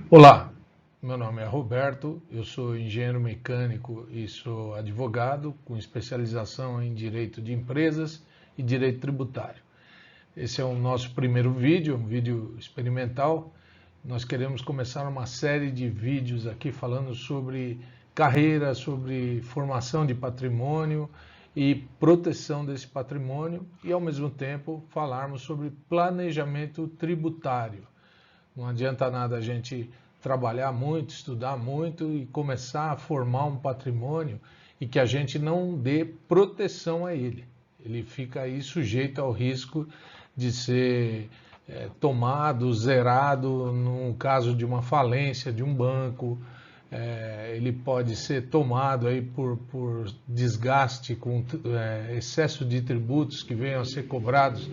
Olá, meu nome é Roberto, eu sou engenheiro mecânico e sou advogado com especialização em direito de empresas e direito tributário. Esse é o nosso primeiro vídeo, um vídeo experimental. Nós queremos começar uma série de vídeos aqui falando sobre carreira, sobre formação de patrimônio e proteção desse patrimônio e, ao mesmo tempo, falarmos sobre planejamento tributário. Não adianta nada a gente trabalhar muito, estudar muito e começar a formar um patrimônio e que a gente não dê proteção a ele. Ele fica aí sujeito ao risco de ser tomado, zerado no caso de uma falência de um banco. Ele pode ser tomado aí por desgaste com excesso de tributos que venham a ser cobrados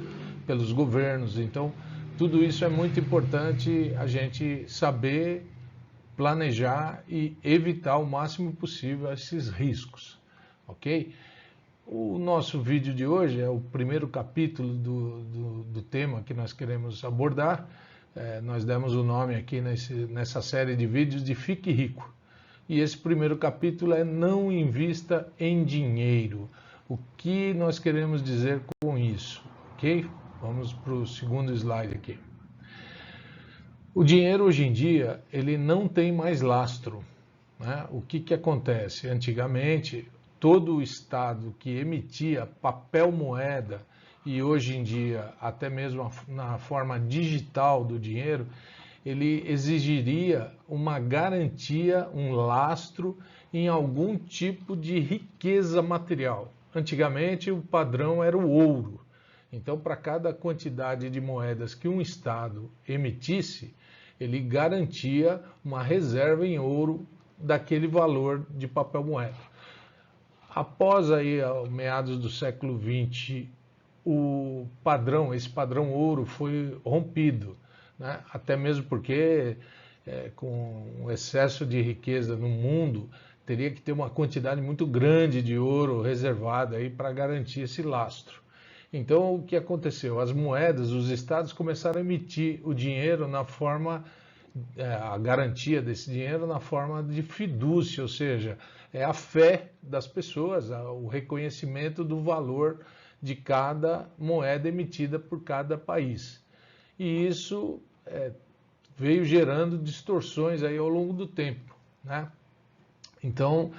pelos governos. Então, tudo isso é muito importante a gente saber planejar e evitar o máximo possível esses riscos, ok? O nosso vídeo de hoje é o primeiro capítulo do tema que nós queremos abordar. Nós demos o nome aqui nessa série de vídeos de Fique Rico. E esse primeiro capítulo é Não invista em dinheiro. O que nós queremos dizer com isso, ok? Vamos para o segundo slide aqui. O dinheiro hoje em dia, ele não tem mais lastro, né? O que acontece? Antigamente, todo o Estado que emitia papel moeda e hoje em dia até mesmo na forma digital do dinheiro, ele exigiria uma garantia, um lastro em algum tipo de riqueza material. Antigamente o padrão era o ouro. Então, para cada quantidade de moedas que um Estado emitisse, ele garantia uma reserva em ouro daquele valor de papel moeda. Após aí, meados do século XX, esse padrão ouro foi rompido, né? Até mesmo porque com o excesso de riqueza no mundo, teria que ter uma quantidade muito grande de ouro reservada aí para garantir esse lastro. Então, o que aconteceu? As moedas, os estados começaram a emitir o dinheiro na forma, a garantia desse dinheiro na forma de fidúcia, ou seja, é a fé das pessoas, o reconhecimento do valor de cada moeda emitida por cada país. E isso veio gerando distorções aí ao longo do tempo, né? Então,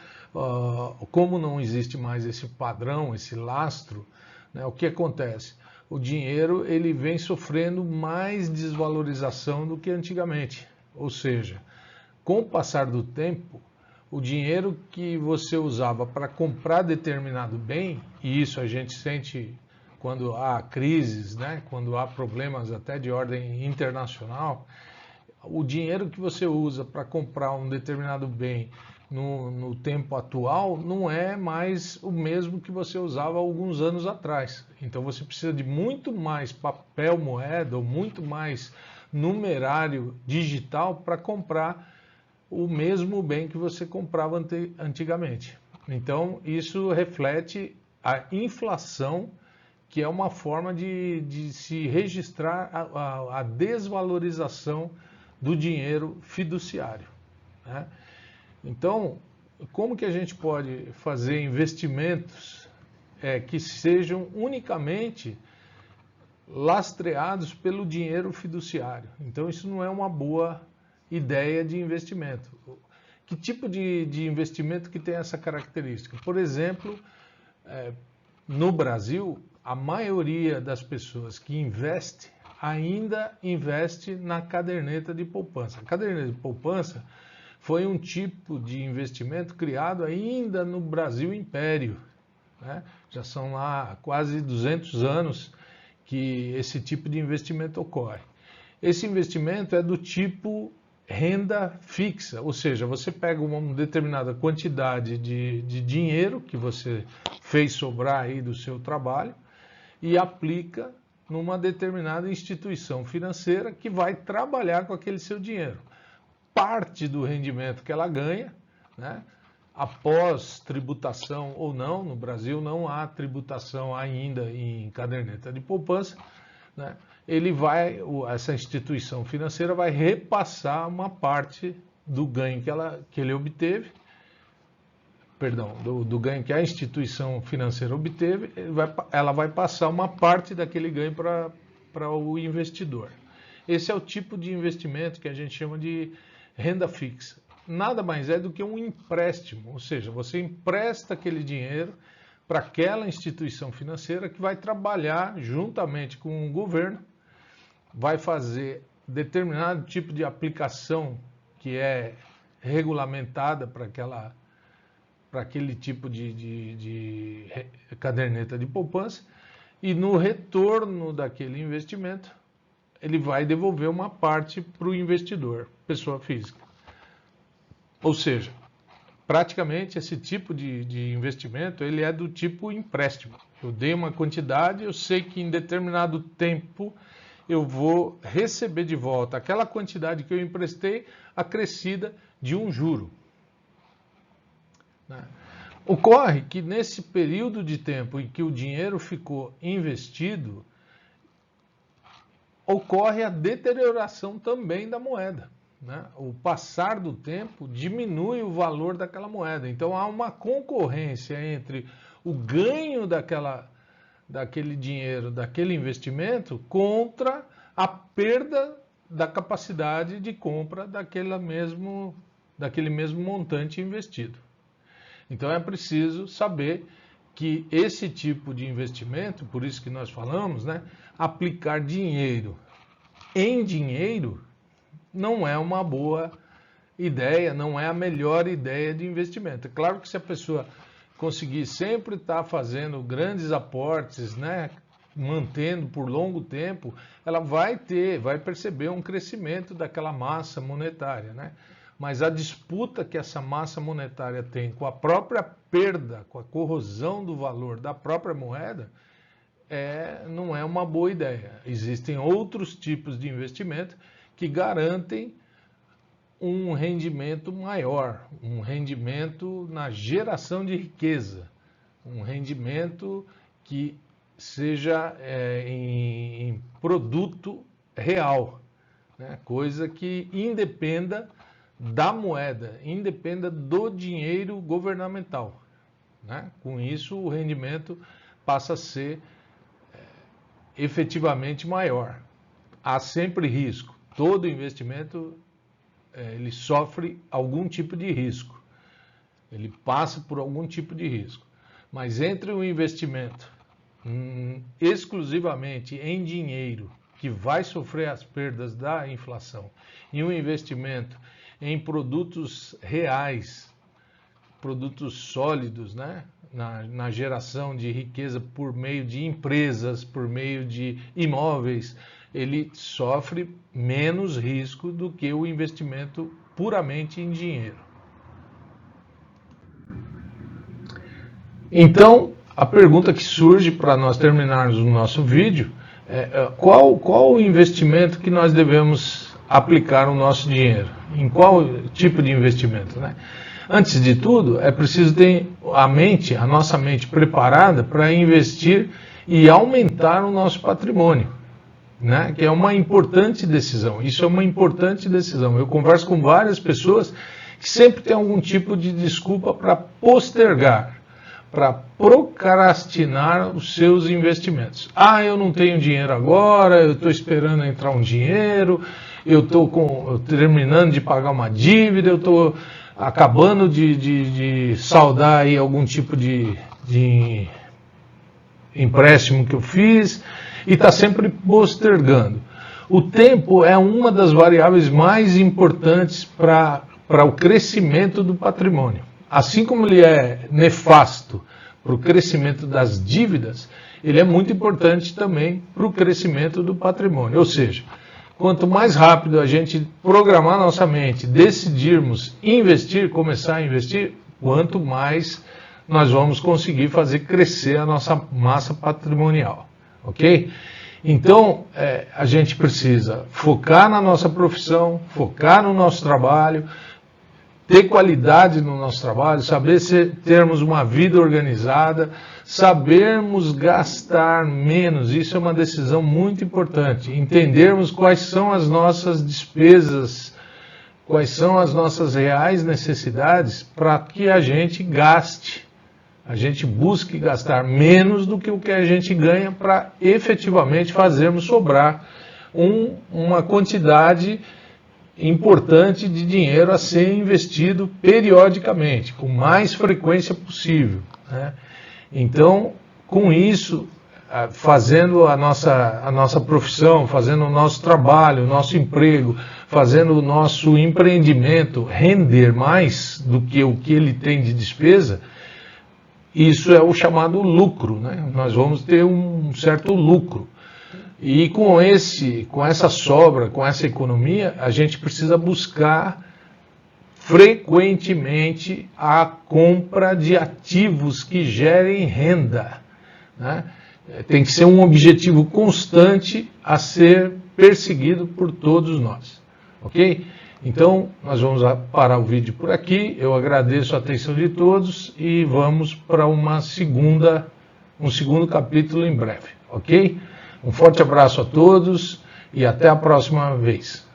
como não existe mais esse padrão, esse lastro, né, o que acontece? O dinheiro ele vem sofrendo mais desvalorização do que antigamente. Ou seja, com o passar do tempo, o dinheiro que você usava para comprar determinado bem, e isso a gente sente quando há crises, né, quando há problemas até de ordem internacional, o dinheiro que você usa para comprar um determinado bem no tempo atual não é mais o mesmo que você usava alguns anos atrás. Então você precisa de muito mais papel moeda ou muito mais numerário digital para comprar o mesmo bem que você comprava antigamente. Então isso reflete a inflação, que é uma forma de se registrar a desvalorização do dinheiro fiduciário, né? Então, como que a gente pode fazer investimentos que sejam unicamente lastreados pelo dinheiro fiduciário? Então, isso não é uma boa ideia de investimento. Que tipo de investimento que tem essa característica? Por exemplo, no Brasil, a maioria das pessoas que investe ainda investe na caderneta de poupança. A caderneta de poupança foi um tipo de investimento criado ainda no Brasil Império, né? Já são lá quase 200 anos que esse tipo de investimento ocorre. Esse investimento é do tipo renda fixa, ou seja, você pega uma determinada quantidade de dinheiro que você fez sobrar aí do seu trabalho e aplica numa determinada instituição financeira que vai trabalhar com aquele seu dinheiro. Parte do rendimento que ela ganha, né, após tributação ou não, no Brasil não há tributação ainda em caderneta de poupança, né, essa instituição financeira vai repassar uma parte do ganho que ele obteve, perdão, do ganho que a instituição financeira obteve, ela vai passar uma parte daquele ganho para o investidor. Esse é o tipo de investimento que a gente chama de renda fixa. Nada mais é do que um empréstimo, ou seja, você empresta aquele dinheiro para aquela instituição financeira que vai trabalhar juntamente com o governo, vai fazer determinado tipo de aplicação que é regulamentada para aquele tipo de caderneta de poupança, e no retorno daquele investimento, ele vai devolver uma parte para o investidor, pessoa física. Ou seja, praticamente esse tipo de investimento, ele é do tipo empréstimo. Eu dei uma quantidade, eu sei que em determinado tempo eu vou receber de volta aquela quantidade que eu emprestei acrescida de um juro. Ocorre que nesse período de tempo em que o dinheiro ficou investido, ocorre a deterioração também da moeda. O passar do tempo diminui o valor daquela moeda. Então há uma concorrência entre o ganho daquele dinheiro, daquele investimento, contra a perda da capacidade de compra daquele mesmo montante investido. Então é preciso saber que esse tipo de investimento, por isso que nós falamos, aplicar dinheiro em dinheiro não é uma boa ideia, não é a melhor ideia de investimento. É claro que se a pessoa conseguir sempre estar fazendo grandes aportes, mantendo por longo tempo, ela vai perceber um crescimento daquela massa monetária, Mas a disputa que essa massa monetária tem com a própria perda, com a corrosão do valor da própria moeda, não é uma boa ideia. Existem outros tipos de investimento que garantem um rendimento maior, um rendimento na geração de riqueza, um rendimento que seja em produto real, coisa que independa da moeda, independa do dinheiro governamental. Com isso, o rendimento passa a ser efetivamente maior. Há sempre risco. Todo investimento ele sofre algum tipo de risco. Ele passa por algum tipo de risco. Mas entre o investimento exclusivamente em dinheiro, que vai sofrer as perdas da inflação, e um investimento em produtos reais, produtos sólidos, na geração de riqueza por meio de empresas, por meio de imóveis, ele sofre menos risco do que o investimento puramente em dinheiro. Então, a pergunta que surge para nós terminarmos o nosso vídeo é qual o investimento que nós devemos aplicar o nosso dinheiro? Em qual tipo de investimento? Antes de tudo, é preciso ter a nossa mente preparada para investir e aumentar o nosso patrimônio. Que é uma importante decisão. Isso é uma importante decisão. Eu converso com várias pessoas que sempre têm algum tipo de desculpa para postergar, para procrastinar os seus investimentos. Eu não tenho dinheiro agora, eu estou esperando entrar um dinheiro, eu estou terminando de pagar uma dívida, eu estou acabando de saldar aí algum tipo de empréstimo que eu fiz, e está sempre postergando. O tempo é uma das variáveis mais importantes para o crescimento do patrimônio. Assim como ele é nefasto para o crescimento das dívidas, ele é muito importante também para o crescimento do patrimônio. Ou seja, quanto mais rápido a gente programar nossa mente, decidirmos investir, começar a investir, quanto mais nós vamos conseguir fazer crescer a nossa massa patrimonial. Ok? Então, a gente precisa focar na nossa profissão, focar no nosso trabalho, ter qualidade no nosso trabalho, saber termos uma vida organizada, sabermos gastar menos. Isso é uma decisão muito importante. Entendermos quais são as nossas despesas, quais são as nossas reais necessidades para que a gente gaste. A gente busque gastar menos do que o que a gente ganha para efetivamente fazermos sobrar uma quantidade importante de dinheiro a ser investido periodicamente, com mais frequência possível, né? Então, com isso, fazendo a nossa profissão, fazendo o nosso trabalho, o nosso emprego, fazendo o nosso empreendimento render mais do que o que ele tem de despesa, isso é o chamado lucro, né? Nós vamos ter um certo lucro. E com essa sobra, com essa economia, a gente precisa buscar frequentemente a compra de ativos que gerem renda, né? Tem que ser um objetivo constante a ser perseguido por todos nós, ok? Então, nós vamos parar o vídeo por aqui. Eu agradeço a atenção de todos e vamos para um segundo capítulo em breve, ok? Um forte abraço a todos e até a próxima vez.